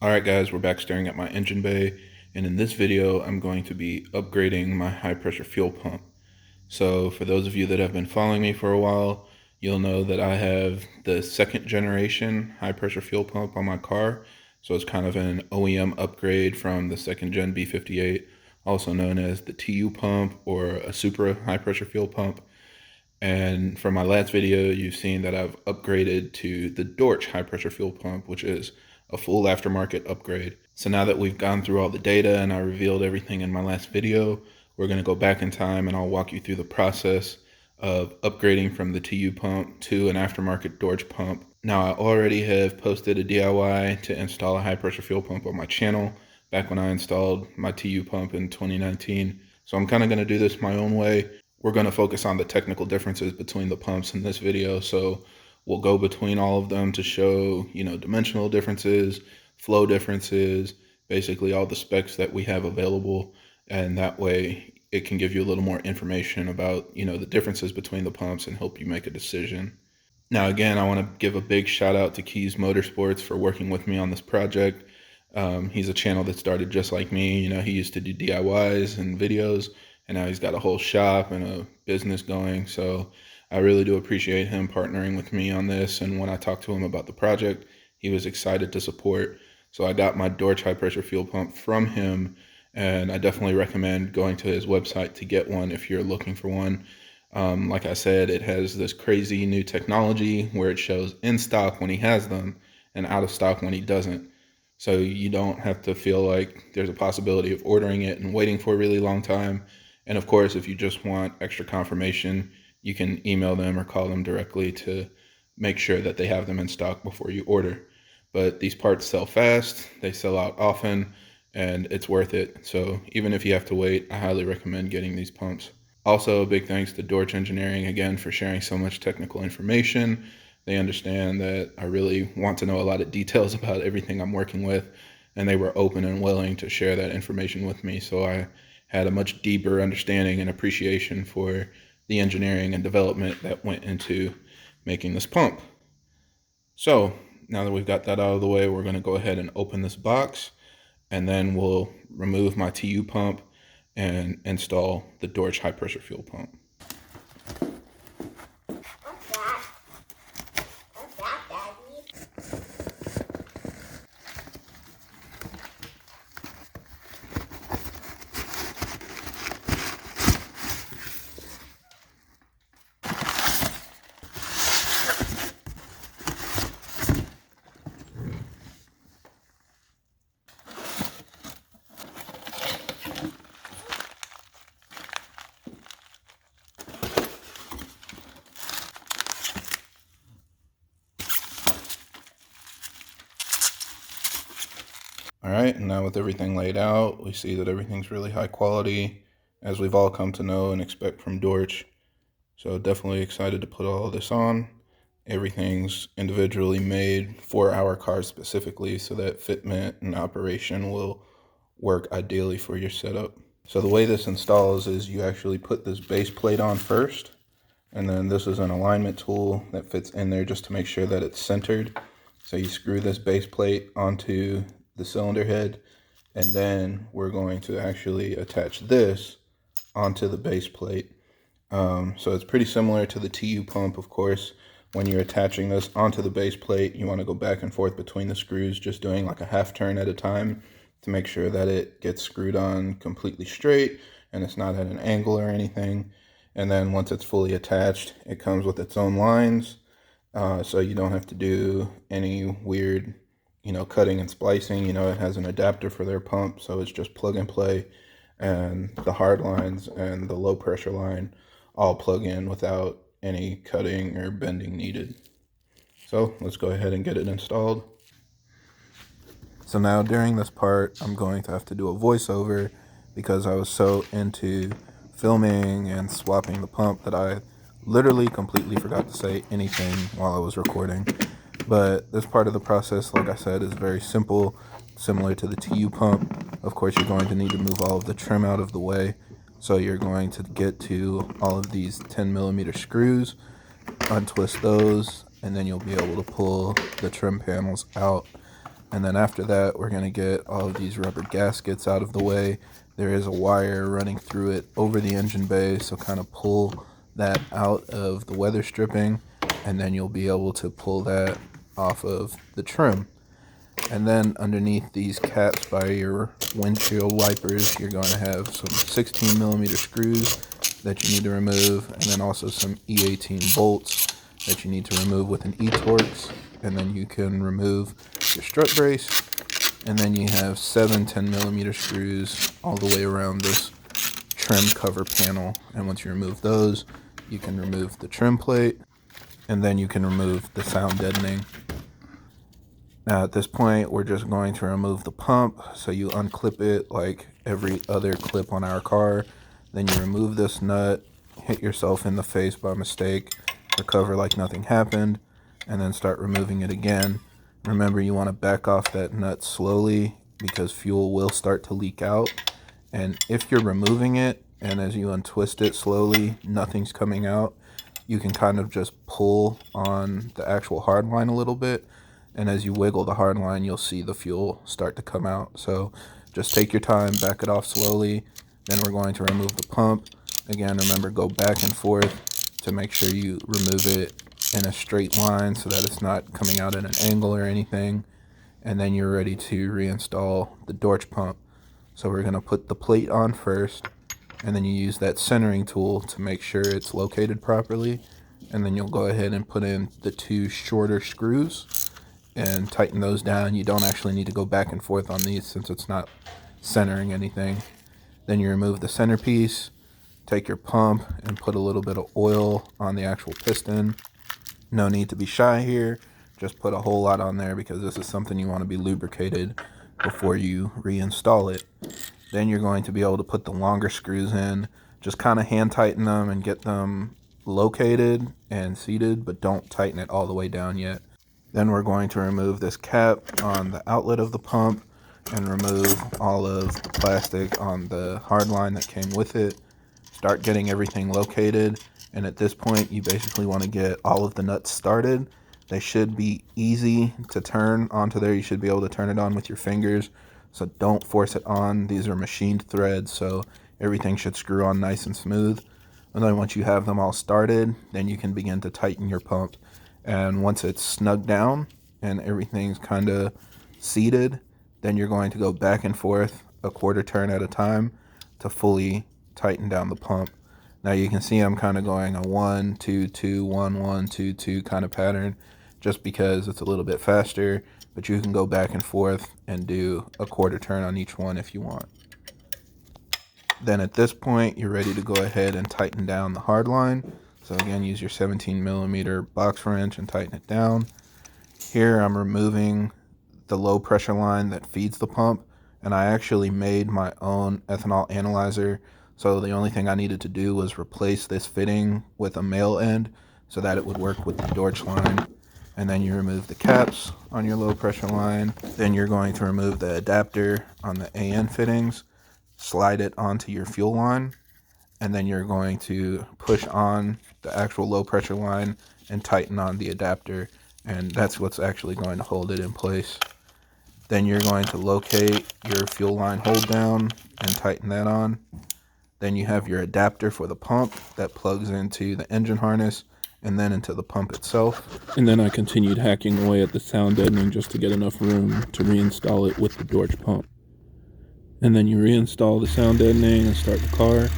Alright guys, we're back staring at my engine bay, and in this video I'm going to be upgrading my high pressure fuel pump. So for those of you that have been following me for a while, you'll know that I have the second generation high pressure fuel pump on my car. So it's kind of an OEM upgrade from the second gen B58, also known as the TU pump or a super high pressure fuel pump. And from my last video, you've seen that I've upgraded to the Dorch high pressure fuel pump, which is a full aftermarket upgrade. So now that we've gone through all the data and I revealed everything in my last video, we're going to go back in time and I'll walk you through the process of upgrading from the TU pump to an aftermarket Dorch pump. Now, I already have posted a DIY to install a high pressure fuel pump on my channel back when I installed my TU pump in 2019. So I'm kind of going to do this my own way. We're going to focus on the technical differences between the pumps in this video. So we'll go between all of them to show, dimensional differences, flow differences, basically all the specs that we have available. And that way it can give you a little more information about, the differences between the pumps and help you make a decision. Now, again, I want to give a big shout out to Keys Motorsports for working with me on this project. He's a channel that started just like me. He used to do DIYs and videos, and now he's got a whole shop and a business going. So I really do appreciate him partnering with me on this. And when I talked to him about the project, he was excited to support. So I got my Dorch high pressure fuel pump from him, and I definitely recommend going to his website to get one if you're looking for one. Like I said, it has this crazy new technology where it shows in stock when he has them and out of stock when he doesn't. So you don't have to feel like there's a possibility of ordering it and waiting for a really long time. And of course, if you just want extra confirmation, you can email them or call them directly to make sure that they have them in stock before you order. But these parts sell fast, they sell out often, and it's worth it. So even if you have to wait, I highly recommend getting these pumps. Also, a big thanks to Dorch Engineering again for sharing so much technical information. They understand that I really want to know a lot of details about everything I'm working with, and they were open and willing to share that information with me. So I had a much deeper understanding and appreciation for the engineering and development that went into making this pump. So now that we've got that out of the way, we're going to go ahead and open this box, and then we'll remove my TU pump and install the Dorch high pressure fuel pump. All right, and now with everything laid out, we see that everything's really high quality, as we've all come to know and expect from Dorch. So definitely excited to put all of this on. Everything's individually made for our car specifically, so that fitment and operation will work ideally for your setup. So the way this installs is you actually put this base plate on first, and then this is an alignment tool that fits in there just to make sure that it's centered. So you screw this base plate onto the cylinder head, and then we're going to actually attach this onto the base plate. So it's pretty similar to the TU pump, of course. When you're attaching this onto the base plate, you want to go back and forth between the screws, just doing like a half turn at a time to make sure that it gets screwed on completely straight and it's not at an angle or anything. And then once it's fully attached, it comes with its own lines, so you don't have to do any weird cutting and splicing. It has an adapter for their pump, so it's just plug and play, and the hard lines and the low pressure line all plug in without any cutting or bending needed. So let's go ahead and get it installed. So now during this part, I'm going to have to do a voiceover because I was so into filming and swapping the pump that I literally completely forgot to say anything while I was recording. But this part of the process, like I said, is very simple, similar to the TU pump. Of course, you're going to need to move all of the trim out of the way. So you're going to get to all of these 10mm screws, untwist those, and then you'll be able to pull the trim panels out. And then after that, we're going to get all of these rubber gaskets out of the way. There is a wire running through it over the engine bay, so kind of pull that out of the weather stripping, and then you'll be able to pull that off of the trim. And then underneath these caps by your windshield wipers, you're going to have some 16mm screws that you need to remove, and then also some E18 bolts that you need to remove with an E-Torx. And then you can remove your strut brace, and then you have 7 10mm screws all the way around this trim cover panel. And once you remove those, you can remove the trim plate, and then you can remove the sound deadening. Now at this point, we're just going to remove the pump. So you unclip it like every other clip on our car. Then you remove this nut, hit yourself in the face by mistake, recover like nothing happened, and then start removing it again. Remember, you want to back off that nut slowly because fuel will start to leak out. And if you're removing it, and as you untwist it slowly, nothing's coming out, you can kind of just pull on the actual hard line a little bit. And as you wiggle the hard line, you'll see the fuel start to come out. So just take your time, back it off slowly. Then we're going to remove the pump. Again, remember, go back and forth to make sure you remove it in a straight line so that it's not coming out at an angle or anything. And then you're ready to reinstall the Dorch pump. So we're going to put the plate on first, and then you use that centering tool to make sure it's located properly. And then you'll go ahead and put in the 2 shorter screws and tighten those down. You don't actually need to go back and forth on these since it's not centering anything. Then you remove the centerpiece, take your pump and put a little bit of oil on the actual piston. No need to be shy here, just put a whole lot on there because this is something you want to be lubricated before you reinstall it. Then you're going to be able to put the longer screws in, just kind of hand tighten them and get them located and seated, but don't tighten it all the way down yet. Then we're going to remove this cap on the outlet of the pump and remove all of the plastic on the hard line that came with it. Start getting everything located, and at this point you basically want to get all of the nuts started. They should be easy to turn onto there. You should be able to turn it on with your fingers, so don't force it on. These are machined threads, so everything should screw on nice and smooth. And then once you have them all started, then you can begin to tighten your pump. And once it's snugged down and everything's kind of seated, then you're going to go back and forth a quarter turn at a time to fully tighten down the pump. Now you can see I'm kind of going a 1 2 2 1 1 2 2 kind of pattern just because it's a little bit faster, but you can go back and forth and do a quarter turn on each one if you want. Then at this point you're ready to go ahead and tighten down the hard line. So again, use your 17mm box wrench and tighten it down. Here I'm removing the low pressure line that feeds the pump, and I actually made my own ethanol analyzer. So the only thing I needed to do was replace this fitting with a male end so that it would work with the Dorch line. And then you remove the caps on your low pressure line. Then you're going to remove the adapter on the AN fittings, slide it onto your fuel line, and then you're going to push on the actual low pressure line and tighten on the adapter, and that's what's actually going to hold it in place. Then you're going to locate your fuel line hold down and tighten that on. Then you have your adapter for the pump that plugs into the engine harness and then into the pump itself. And then I continued hacking away at the sound deadening just to get enough room to reinstall it with the Dorch pump. And then you reinstall the sound deadening and start the car.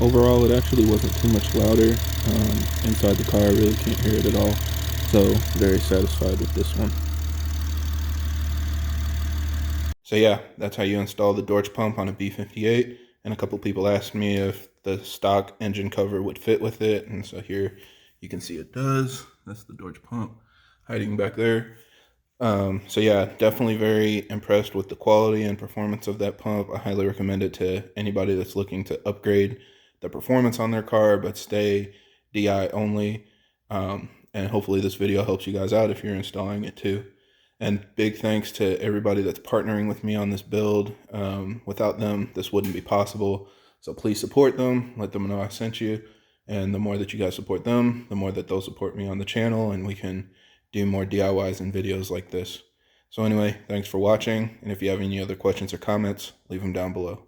Overall, it actually wasn't too much louder. Inside the car, I really can't hear it at all. So, very satisfied with this one. So yeah, that's how you install the Dorch pump on a B58. And a couple people asked me if the stock engine cover would fit with it. And so here you can see it does. That's the Dorch pump hiding back there. So yeah, definitely very impressed with the quality and performance of that pump. I highly recommend it to anybody that's looking to upgrade the performance on their car, but stay DI only. And hopefully this video helps you guys out if you're installing it too. And big thanks to everybody that's partnering with me on this build. Without them, this wouldn't be possible. So please support them, let them know I sent you. And the more that you guys support them, the more that they'll support me on the channel, and we can do more DIYs and videos like this. So anyway, thanks for watching, and if you have any other questions or comments, leave them down below.